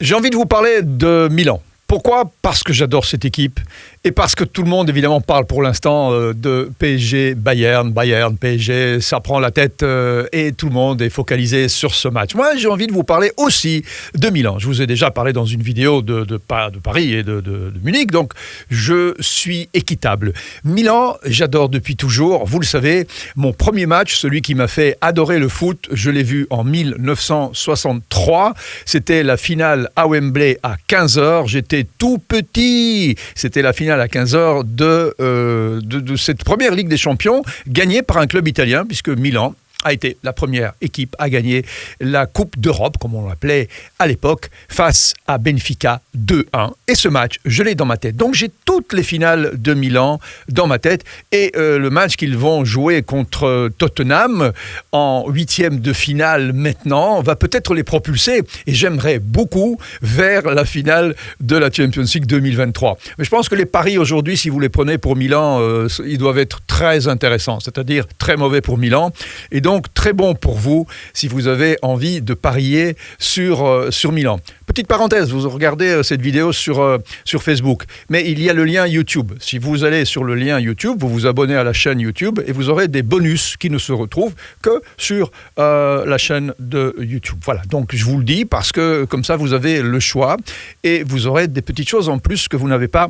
J'ai envie de vous parler de Milan. Pourquoi ? Parce que j'adore cette équipe et parce que tout le monde évidemment parle pour l'instant de PSG, Bayern, PSG, ça prend la tête et tout le monde est focalisé sur ce match. Moi j'ai envie de vous parler aussi de Milan. Je vous ai déjà parlé dans une vidéo de Paris et de Munich, donc je suis équitable. Milan, j'adore depuis toujours, vous le savez, mon premier match, celui qui m'a fait adorer le foot, je l'ai vu en 1963, c'était la finale à Wembley à 15h, j'étais tout petit. C'était la finale à 15h de cette première Ligue des Champions, gagnée par un club italien, puisque Milan a été la première équipe à gagner la Coupe d'Europe, comme on l'appelait à l'époque, face à Benfica 2-1. Et ce match, je l'ai dans ma tête. Donc j'ai toutes les finales de Milan dans ma tête. Et le match qu'ils vont jouer contre Tottenham en 8e de finale maintenant va peut-être les propulser. Et j'aimerais beaucoup vers la finale de la Champions League 2023. Mais je pense que les paris aujourd'hui, si vous les prenez pour Milan, ils doivent être très intéressants. C'est-à-dire très mauvais pour Milan. Et donc très bon pour vous si vous avez envie de parier sur Milan. Petite parenthèse, vous regardez cette vidéo sur Facebook, mais il y a le lien YouTube. Si vous allez sur le lien YouTube, vous vous abonnez à la chaîne YouTube et vous aurez des bonus qui ne se retrouvent que sur la chaîne de YouTube. Voilà, donc je vous le dis parce que comme ça vous avez le choix et vous aurez des petites choses en plus que vous n'avez pas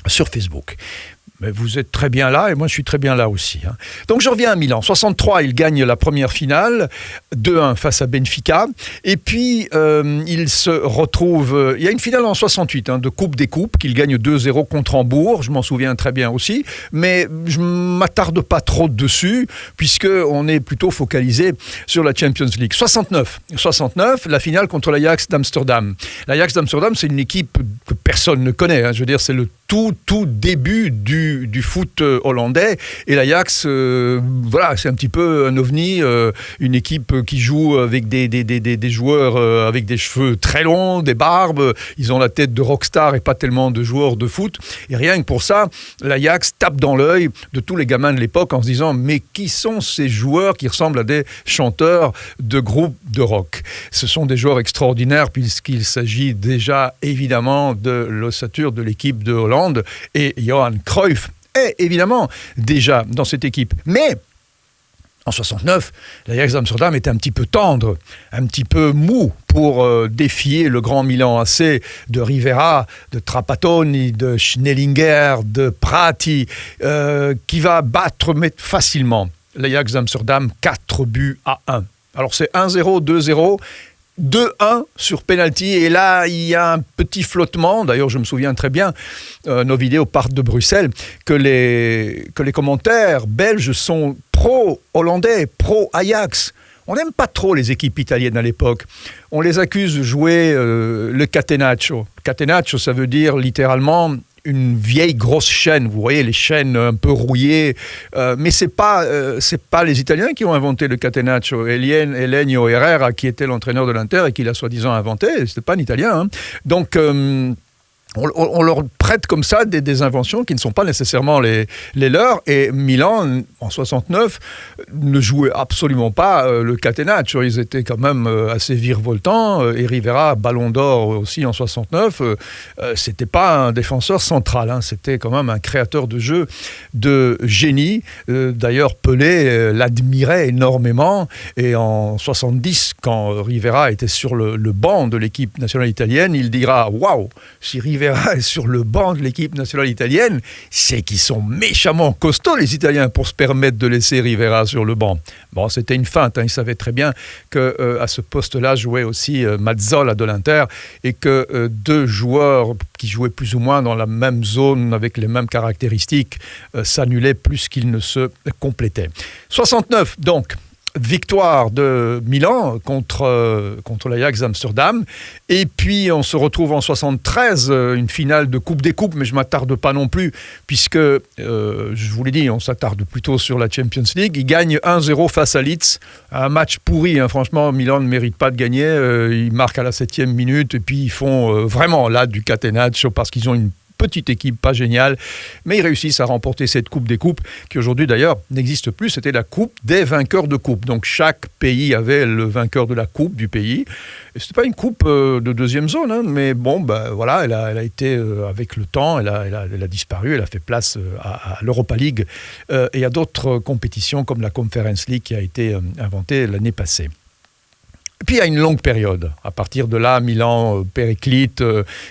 sur Facebook. Mais vous êtes très bien là et moi je suis très bien là aussi. Donc je reviens à Milan. 63, il gagne la première finale, 2-1 face à Benfica. Et puis il se retrouve... il y a une finale en 68 de Coupe des Coupes qu'il gagne 2-0 contre Hambourg. Je m'en souviens très bien aussi. Mais je ne m'attarde pas trop dessus puisqu'on est plutôt focalisé sur la Champions League. 69, la finale contre l'Ajax d'Amsterdam. L'Ajax d'Amsterdam, c'est une équipe que personne ne connaît. Je veux dire, c'est le tout début du foot hollandais et l'Ajax, voilà, c'est un petit peu un ovni, une équipe qui joue avec des joueurs avec des cheveux très longs, des barbes, ils ont la tête de rockstar et pas tellement de joueurs de foot et rien que pour ça, l'Ajax tape dans l'œil de tous les gamins de l'époque en se disant mais qui sont ces joueurs qui ressemblent à des chanteurs de groupes de rock. Ce sont des joueurs extraordinaires puisqu'il s'agit déjà évidemment de l'ossature de l'équipe de Hollande et Johan Cruyff est évidemment déjà dans cette équipe. Mais en 69, l'Ajax d'Amsterdam était un petit peu tendre, un petit peu mou pour défier le grand Milan AC de Rivera, de Trapattoni, de Schnellinger, de Prati, qui va battre facilement l'Ajax d'Amsterdam 4-1. Alors c'est 1-0, 2-0... 2-1 sur penalty et là il y a un petit flottement, d'ailleurs je me souviens très bien, nos vidéos partent de Bruxelles, que les commentaires belges sont pro-hollandais, pro-Ajax. On n'aime pas trop les équipes italiennes à l'époque. On les accuse de jouer le catenaccio. Catenaccio, ça veut dire littéralement une vieille grosse chaîne, vous voyez les chaînes un peu rouillées, mais c'est pas les Italiens qui ont inventé le catenaccio. Elenio Herrera, qui était l'entraîneur de l'Inter et qui l'a soi-disant inventé, c'était pas un Italien. Donc on leur prête comme ça des inventions qui ne sont pas nécessairement les leurs. Et Milan, en 69, ne jouait absolument pas le catenaccio. Ils étaient quand même assez virevoltants. Et Rivera, Ballon d'Or aussi en 69, c'était pas un défenseur central. C'était quand même un créateur de jeu de génie. D'ailleurs, Pelé l'admirait énormément. Et en 70, quand Rivera était sur le banc de l'équipe nationale italienne, il dira « Waouh, si Rivera est sur le banc de l'équipe nationale italienne, c'est qu'ils sont méchamment costauds les Italiens pour se permettre de laisser Rivera sur le banc. » Bon, c'était une feinte, il savait très bien qu'à ce poste-là jouait aussi Mazzola de l'Inter et que deux joueurs qui jouaient plus ou moins dans la même zone avec les mêmes caractéristiques s'annulaient plus qu'ils ne se complétaient. 69 donc. Victoire de Milan contre l'Ajax d'Amsterdam. Et puis, on se retrouve en 73, une finale de Coupe des Coupes, mais je ne m'attarde pas non plus, puisque, je vous l'ai dit, on s'attarde plutôt sur la Champions League. Ils gagnent 1-0 face à Leeds. Un match pourri, franchement, Milan ne mérite pas de gagner. Ils marquent à la 7e minute, et puis ils font vraiment là du catenaccio, parce qu'ils ont une petite équipe, pas géniale, mais ils réussissent à remporter cette Coupe des Coupes, qui aujourd'hui d'ailleurs n'existe plus, c'était la Coupe des vainqueurs de Coupe. Donc chaque pays avait le vainqueur de la Coupe du pays. Et c'était pas une coupe de deuxième zone, hein, mais bon, voilà, elle a été, avec le temps, elle a disparu, elle a fait place à l'Europa League et à d'autres compétitions comme la Conference League qui a été inventée l'année passée. Et puis il y a une longue période. À partir de là, Milan périclite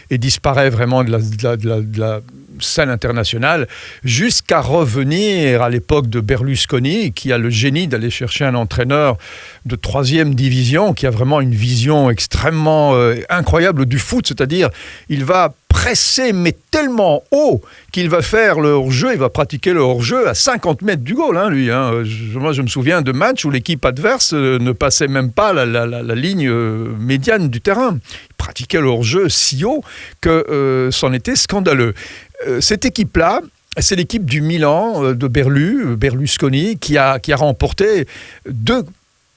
et disparaît vraiment de la scène internationale jusqu'à revenir à l'époque de Berlusconi, qui a le génie d'aller chercher un entraîneur de 3e division qui a vraiment une vision extrêmement incroyable du foot, c'est-à-dire il va presser mais tellement haut qu'il va faire le hors-jeu, il va pratiquer le hors-jeu à 50 mètres du goal, hein, lui. Hein. Moi, je me souviens de matchs où l'équipe adverse ne passait même pas la ligne médiane du terrain. Il pratiquait le hors-jeu si haut que c'en était scandaleux. Cette équipe-là, c'est l'équipe du Milan de Berlusconi, qui a remporté 2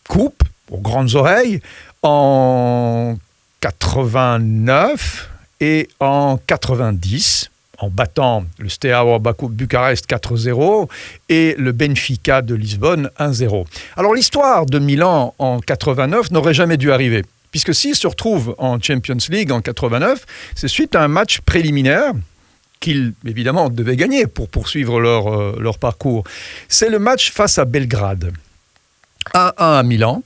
coupes aux grandes oreilles en 89 et en 90, en battant le Steaua Bucarest 4-0 et le Benfica de Lisbonne 1-0. Alors l'histoire de Milan en 89 n'aurait jamais dû arriver, puisque s'ils se retrouvent en Champions League en 89, c'est suite à un match préliminaire qu'ils, évidemment, devaient gagner pour poursuivre leur parcours. C'est le match face à Belgrade. 1-1 à Milan.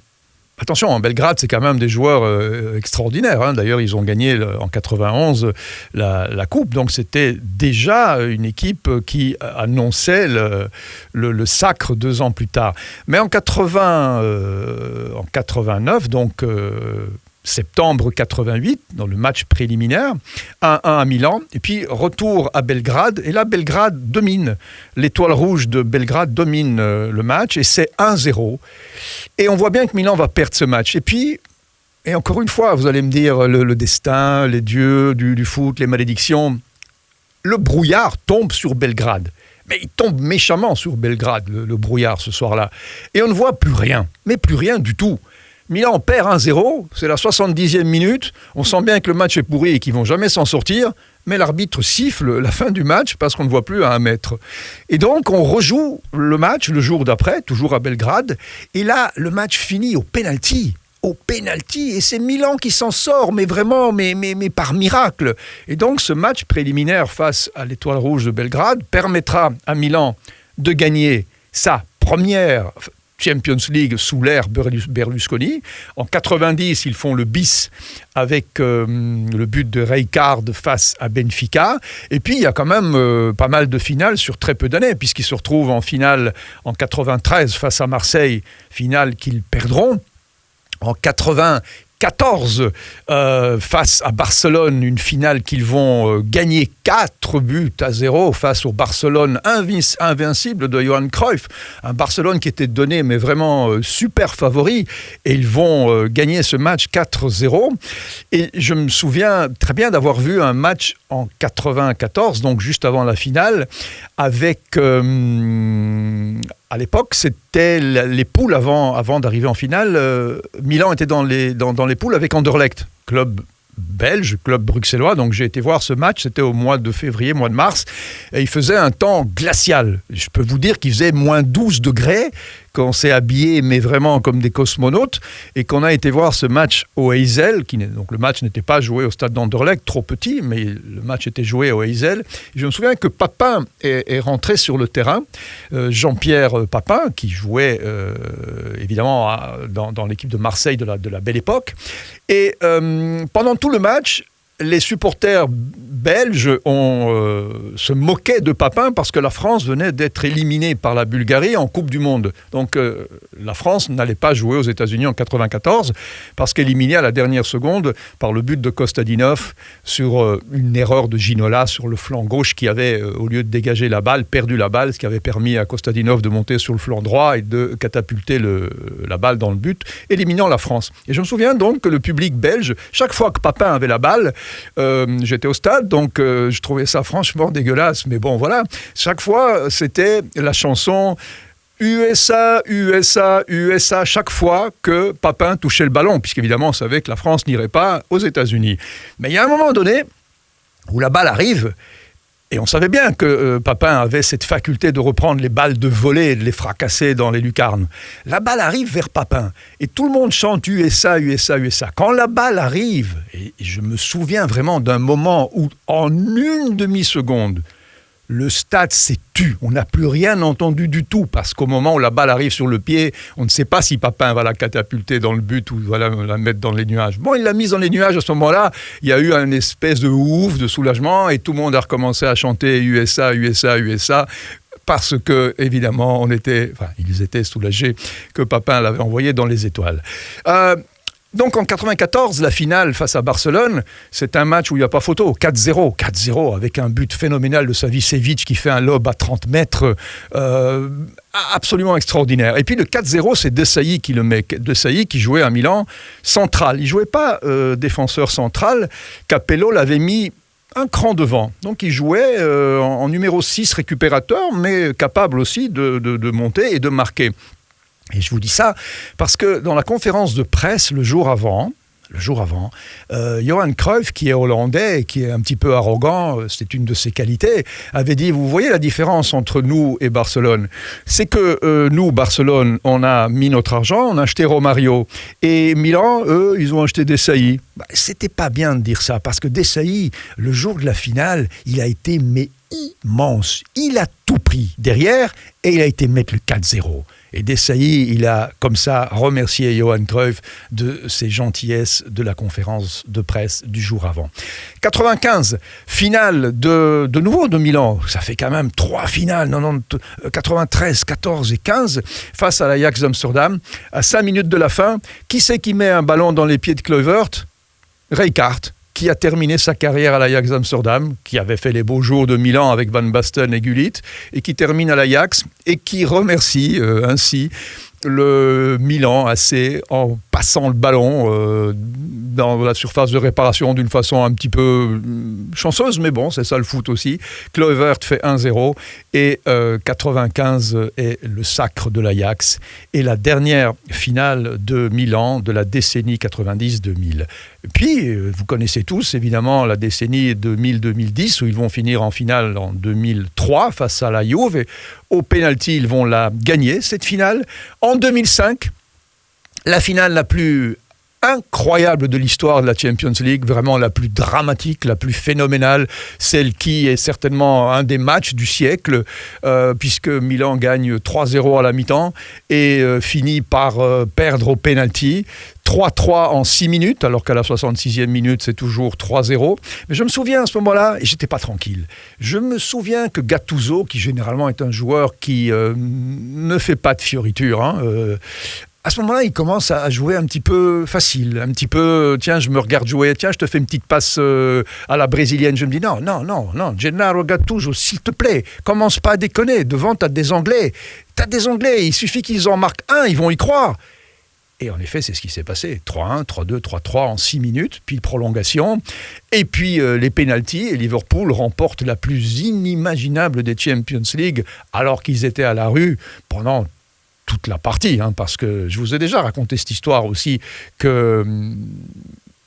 Attention, en Belgrade, c'est quand même des joueurs extraordinaires. Hein. D'ailleurs, ils ont gagné en 91 la Coupe. Donc, c'était déjà une équipe qui annonçait le sacre 2 ans plus tard. Mais en 89, donc septembre 88, dans le match préliminaire, 1-1 à Milan, et puis retour à Belgrade, et là Belgrade domine, l'étoile rouge de Belgrade domine le match, et c'est 1-0, et on voit bien que Milan va perdre ce match, et puis, et encore une fois, vous allez me dire, le destin, les dieux du foot, les malédictions, le brouillard tombe sur Belgrade. Mais il tombe méchamment sur Belgrade, le brouillard, ce soir-là, et on ne voit plus rien, mais plus rien du tout. Milan perd 1-0, c'est la 70e minute, on sent bien que le match est pourri et qu'ils ne vont jamais s'en sortir, mais l'arbitre siffle la fin du match parce qu'on ne voit plus à 1 mètre. Et donc on rejoue le match le jour d'après, toujours à Belgrade, et là le match finit au pénalty, et c'est Milan qui s'en sort, mais vraiment, mais par miracle. Et donc ce match préliminaire face à l'Étoile Rouge de Belgrade permettra à Milan de gagner sa première Champions League sous l'ère Berlusconi. En 90, ils font le bis avec le but de Rijkaard face à Benfica. Et puis, il y a quand même pas mal de finales sur très peu d'années, puisqu'ils se retrouvent en finale en 93 face à Marseille, finale qu'ils perdront. En 94, face à Barcelone, une finale qu'ils vont gagner 4-0 face au Barcelone invincible de Johan Cruyff. Un Barcelone qui était donné, mais vraiment super favori. Et ils vont gagner ce match 4-0. Et je me souviens très bien d'avoir vu un match en 94, donc juste avant la finale, avec... à l'époque, c'était les poules avant d'arriver en finale. Milan était dans les poules avec Anderlecht, club belge, club bruxellois. Donc j'ai été voir ce match, c'était au mois de février, mois de mars, et il faisait un temps glacial. Je peux vous dire qu'il faisait moins 12 degrés, qu'on s'est habillé, mais vraiment comme des cosmonautes, et qu'on a été voir ce match au Heysel, donc le match n'était pas joué au stade d'Anderlecht, trop petit, mais le match était joué au Heysel. Je me souviens que Papin est rentré sur le terrain, Jean-Pierre Papin, qui jouait évidemment dans l'équipe de Marseille de la belle époque, et pendant tout le match, les supporters belges se moquaient de Papin parce que la France venait d'être éliminée par la Bulgarie en Coupe du Monde. Donc la France n'allait pas jouer aux États-Unis en 94 parce qu'éliminée à la dernière seconde par le but de Kostadinov sur une erreur de Ginola sur le flanc gauche qui avait, au lieu de dégager la balle, perdu la balle, ce qui avait permis à Kostadinov de monter sur le flanc droit et de catapulter la balle dans le but, éliminant la France. Et je me souviens donc que le public belge, chaque fois que Papin avait la balle, j'étais au stade, donc je trouvais ça franchement dégueulasse, mais bon voilà, chaque fois c'était la chanson USA, USA, USA, chaque fois que Papin touchait le ballon, puisqu'évidemment on savait que la France n'irait pas aux États-Unis. Mais il y a un moment donné où la balle arrive Et on savait bien que Papin avait cette faculté de reprendre les balles de volée et de les fracasser dans les lucarnes. La balle arrive vers Papin et tout le monde chante USA, USA, USA. Quand la balle arrive, et je me souviens vraiment d'un moment où en une demi-seconde, le stade s'est tu. On n'a plus rien entendu du tout parce qu'au moment où la balle arrive sur le pied, on ne sait pas si Papin va la catapulter dans le but ou va la mettre dans les nuages. Bon, il l'a mise dans les nuages à ce moment-là. Il y a eu une espèce de ouf, de soulagement et tout le monde a recommencé à chanter USA, USA, USA. Parce que, évidemment, ils étaient soulagés que Papin l'avait envoyé dans les étoiles. Donc en 94, la finale face à Barcelone, c'est un match où il n'y a pas photo, 4-0, 4-0 avec un but phénoménal de Savicevic qui fait un lob à 30 mètres, absolument extraordinaire. Et puis le 4-0, c'est Desailly qui le met. Desailly qui jouait à Milan central. Il ne jouait pas défenseur central. Capello l'avait mis un cran devant. Donc il jouait en numéro 6 récupérateur, mais capable aussi de monter et de marquer. Et je vous dis ça parce que dans la conférence de presse le jour avant, Johan Cruyff, qui est hollandais et qui est un petit peu arrogant, c'est une de ses qualités, avait dit, vous voyez la différence entre nous et Barcelone, c'est que nous, Barcelone, on a mis notre argent, on a acheté Romario, et Milan, eux, ils ont acheté Desailly. C'était pas bien de dire ça, parce que Desailly, le jour de la finale, il a été immense. Il a tout pris derrière, et il a été mettre le 4-0. Et Desailly, il a comme ça remercié Johan Cruyff de ses gentillesses de la conférence de presse du jour avant. 95, finale de nouveau de Milan. Ça fait quand même 3 finales, 93, 14 et 15, face à l'Ajax d'Amsterdam. À 5 minutes de la fin, qui c'est qui met un ballon dans les pieds de Kluivert ? Rijkaard, qui a terminé sa carrière à l'Ajax d'Amsterdam, qui avait fait les beaux jours de Milan avec Van Basten et Gullit, et qui termine à l'Ajax, et qui remercie ainsi le Milan AC en passant le ballon dans la surface de réparation d'une façon un petit peu chanceuse, mais bon, c'est ça le foot aussi. Kluivert fait 1-0 et 95 est le sacre de l'Ajax et la dernière finale de Milan de la décennie 90-2000. Puis, vous connaissez tous évidemment la décennie 2000-2010 où ils vont finir en finale en 2003 face à la Juve et au pénalty, ils vont la gagner, cette finale. En 2005, la finale la plus incroyable de l'histoire de la Champions League, vraiment la plus dramatique, la plus phénoménale, celle qui est certainement un des matchs du siècle, puisque Milan gagne 3-0 à la mi-temps et finit par perdre au penalty. 3-3 en 6 minutes, alors qu'à la 66e minute, c'est toujours 3-0. Mais je me souviens à ce moment-là, et j'étais pas tranquille, je me souviens que Gattuso, qui généralement est un joueur qui ne fait pas de fioritures, à ce moment-là, il commence à jouer un petit peu facile, un petit peu, tiens, je me regarde jouer, tiens, je te fais une petite passe à la brésilienne. Je me dis, non, Gennaro Gattuso, s'il te plaît, commence pas à déconner. Devant, t'as des Anglais, il suffit qu'ils en marquent un, ils vont y croire. Et en effet, c'est ce qui s'est passé. 3-1, 3-2, 3-3 en 6 minutes, puis prolongation. Et puis les pénaltys, et Liverpool remporte la plus inimaginable des Champions League, alors qu'ils étaient à la rue pendant toute la partie, parce que je vous ai déjà raconté cette histoire aussi, que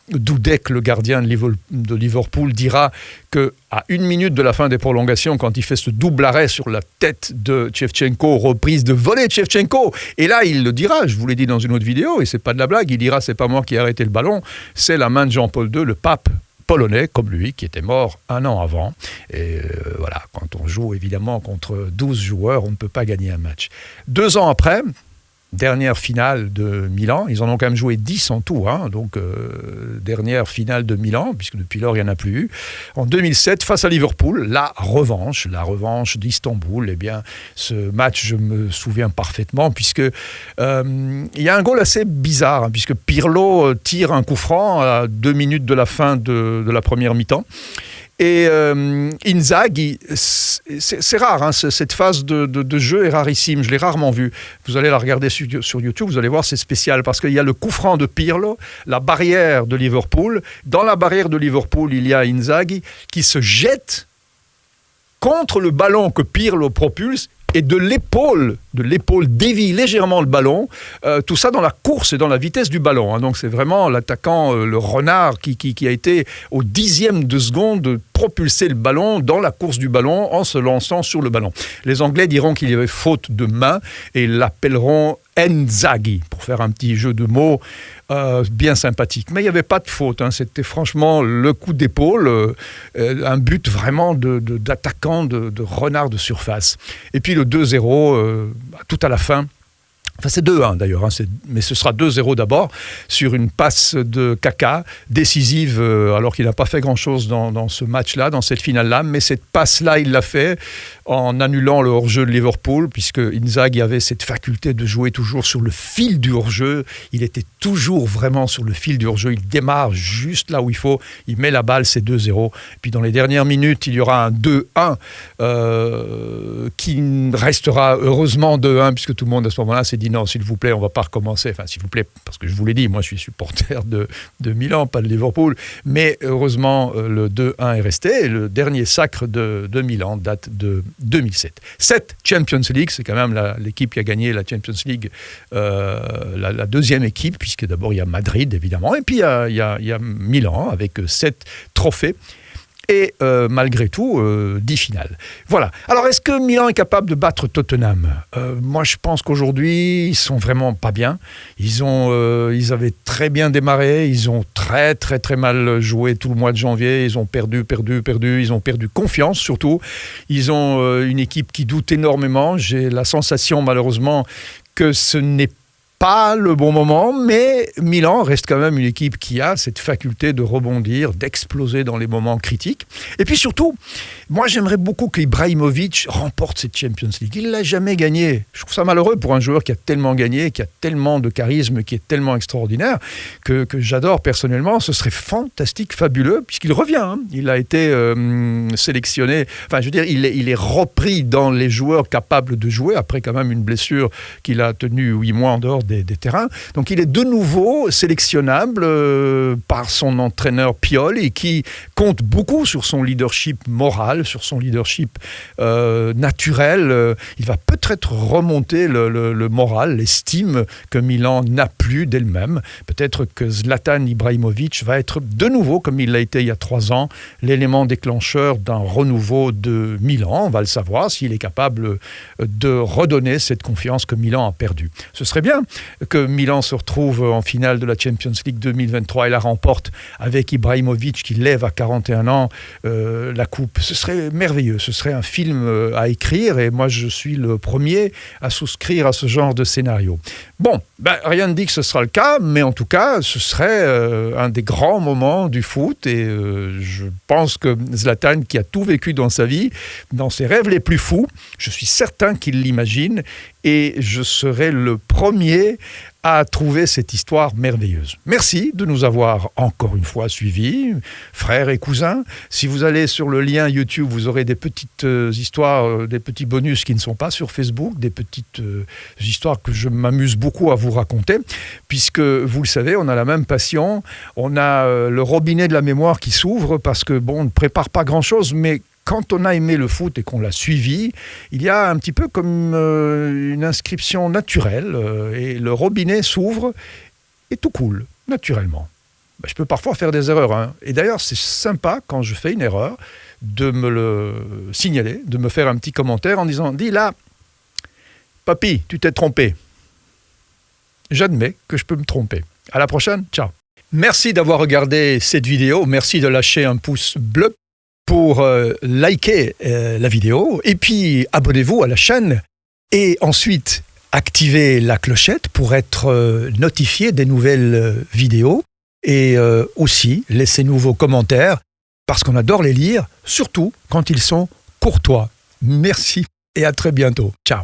Dudek, le gardien de Liverpool, dira qu'à 1 minute de la fin des prolongations, quand il fait ce double arrêt sur la tête de Shevchenko, reprise de volée de Shevchenko, et là il le dira, je vous l'ai dit dans une autre vidéo, et c'est pas de la blague, il dira c'est pas moi qui ai arrêté le ballon, c'est la main de Jean-Paul II, le pape polonais, comme lui, qui était mort 1 an avant. Et voilà, quand on joue évidemment contre 12 joueurs, on ne peut pas gagner un match. 2 ans après, dernière finale de Milan, ils en ont quand même joué 10 en tout, donc dernière finale de Milan, puisque depuis lors il n'y en a plus eu. En 2007, face à Liverpool, la revanche d'Istanbul, eh bien, ce match, je me souviens parfaitement, puisque il y a un goal assez bizarre, puisque Pirlo tire un coup franc à 2 minutes de la fin de la première mi-temps. Et Inzaghi, c'est rare, cette phase de jeu est rarissime, je l'ai rarement vue. Vous allez la regarder sur YouTube, vous allez voir, c'est spécial, parce qu'il y a le coup franc de Pirlo, la barrière de Liverpool. Dans la barrière de Liverpool, il y a Inzaghi qui se jette contre le ballon que Pirlo propulse, et de l'épaule dévie légèrement le ballon, tout ça dans la course et dans la vitesse du ballon. Hein. Donc c'est vraiment l'attaquant, le renard, qui a été au 10e de seconde de propulser le ballon dans la course du ballon en se lançant sur le ballon. Les Anglais diront qu'il y avait faute de main et l'appelleront Inzaghi, pour faire un petit jeu de mots bien sympathique. Mais il n'y avait pas de faute, hein. C'était franchement le coup d'épaule, un but vraiment d'attaquant, de renard de surface. Et puis le 2-0, tout à la fin. Enfin, c'est 2-1 d'ailleurs, hein, mais ce sera 2-0 d'abord, sur une passe de Kaka, décisive, alors qu'il n'a pas fait grand-chose dans ce match-là, dans cette finale-là, mais cette passe-là, il l'a fait en annulant le hors-jeu de Liverpool, puisque Inzaghi avait cette faculté de jouer toujours sur le fil du hors-jeu. Il était toujours vraiment sur le fil du hors-jeu. Il démarre juste là où il faut, il met la balle, c'est 2-0. Puis dans les dernières minutes, il y aura un 2-1 qui restera heureusement 2-1, puisque tout le monde à ce moment-là s'est dit non, s'il vous plaît, on ne va pas recommencer. Enfin, s'il vous plaît, parce que je vous l'ai dit, moi je suis supporter de Milan, pas de Liverpool. Mais heureusement, le 2-1 est resté. Et le dernier sacre de Milan date de 2007. 7 Champions League, c'est quand même l'équipe qui a gagné la Champions League, la deuxième équipe, puisque d'abord il y a Madrid, évidemment, et puis il y a Milan avec 7 trophées. Et malgré tout, 10 finales. Voilà. Alors, est-ce que Milan est capable de battre Tottenham ? Moi, je pense qu'aujourd'hui, ils sont vraiment pas bien. Ils avaient très bien démarré. Ils ont très, très, très mal joué tout le mois de janvier. Ils ont perdu. Ils ont perdu confiance, surtout. Ils ont une équipe qui doute énormément. J'ai la sensation, malheureusement, que ce n'est pas le bon moment, mais Milan reste quand même une équipe qui a cette faculté de rebondir, d'exploser dans les moments critiques. Et puis surtout, moi j'aimerais beaucoup qu'Ibrahimovic remporte cette Champions League. Il ne l'a jamais gagné. Je trouve ça malheureux pour un joueur qui a tellement gagné, qui a tellement de charisme, qui est tellement extraordinaire, que j'adore personnellement. Ce serait fantastique, fabuleux, puisqu'il revient. Hein. Il a été sélectionné, enfin je veux dire, il est repris dans les joueurs capables de jouer, après quand même une blessure qu'il a tenue 8 mois en dehors des terrains. Donc il est de nouveau sélectionnable par son entraîneur Pioli, qui compte beaucoup sur son leadership moral, sur son leadership naturel. Il va peut-être remonter le moral, l'estime que Milan n'a plus d'elle-même. Peut-être que Zlatan Ibrahimovic va être de nouveau, comme il l'a été il y a 3 ans, l'élément déclencheur d'un renouveau de Milan. On va le savoir s'il est capable de redonner cette confiance que Milan a perdue. Ce serait bien que Milan se retrouve en finale de la Champions League 2023 et la remporte avec Ibrahimovic qui lève à 41 ans la coupe. Ce serait merveilleux, ce serait un film à écrire et moi je suis le premier à souscrire à ce genre de scénario. Bon, rien ne dit que ce sera le cas, mais en tout cas ce serait un des grands moments du foot et je pense que Zlatan, qui a tout vécu dans sa vie, dans ses rêves les plus fous, je suis certain qu'il l'imagine et je serai le premier à trouver cette histoire merveilleuse. Merci de nous avoir encore une fois suivis, frères et cousins. Si vous allez sur le lien YouTube, vous aurez des petites histoires, des petits bonus qui ne sont pas sur Facebook, des petites histoires que je m'amuse beaucoup à vous raconter, puisque, vous le savez, on a la même passion, on a le robinet de la mémoire qui s'ouvre, parce que, on ne prépare pas grand-chose, mais quand on a aimé le foot et qu'on l'a suivi, il y a un petit peu comme une inscription naturelle et le robinet s'ouvre et tout coule, naturellement. Je peux parfois faire des erreurs. Hein. Et d'ailleurs, c'est sympa quand je fais une erreur de me le signaler, de me faire un petit commentaire en disant « Dis là, papy, tu t'es trompé. » J'admets que je peux me tromper. À la prochaine, ciao. Merci d'avoir regardé cette vidéo. Merci de lâcher un pouce bleu pour liker la vidéo et puis abonnez-vous à la chaîne et ensuite activez la clochette pour être notifié des nouvelles vidéos et aussi laissez-nous vos commentaires parce qu'on adore les lire, surtout quand ils sont courtois. Merci et à très bientôt. Ciao.